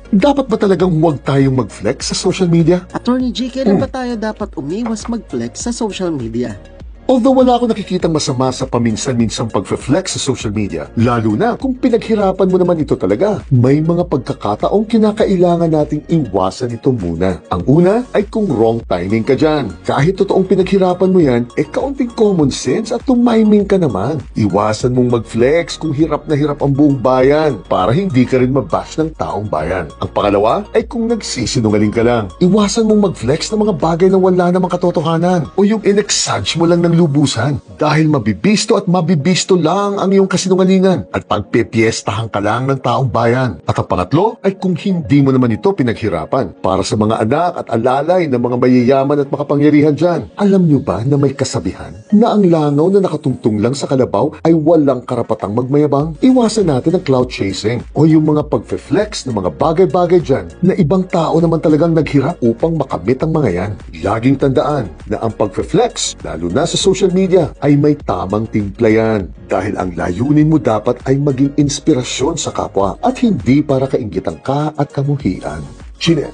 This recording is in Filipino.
Dapat ba talagang huwag tayong mag-flex sa social media? Attorney G, kailan ba tayo dapat umiwas mag-flex sa social media? Although wala akong nakikitang masama sa paminsan-minsang pag-flex sa social media, lalo na kung pinaghirapan mo naman ito talaga, may mga pagkakataong kinakailangan nating iwasan ito muna. Ang una ay kung wrong timing ka dyan. Kahit totoong pinaghirapan mo yan, kaunting common sense at tumiming ka naman. Iwasan mong mag-flex kung hirap na hirap ang buong bayan para hindi ka rin mabash ng taong bayan. Ang pangalawa ay kung nagsisinungaling ka lang. Iwasan mong mag-flex ng mga bagay na wala namang katotohanan o yung in-exage mo lang ng lubusan dahil mabibisto at mabibisto lang ang iyong kasinungalingan at pagpepiestahan ka lang ng taong bayan. At ang pangatlo ay kung hindi mo naman ito pinaghirapan para sa mga anak at alalay ng mga mayayaman at makapangyarihan dyan. Alam nyo ba na may kasabihan na ang langaw na nakatungtong lang sa kalabaw ay walang karapatang magmayabang? Iwasan natin ang cloud chasing o yung mga pagfe-flex ng mga bagay-bagay dyan na ibang tao naman talagang naghirap upang makamit ang mga yan. Laging tandaan na ang pagfe-flex, lalo na sa social media, ay may tamang timpla yan. Dahil ang layunin mo dapat ay maging inspirasyon sa kapwa at hindi para kainggitan ka at kamuhian. Chinet.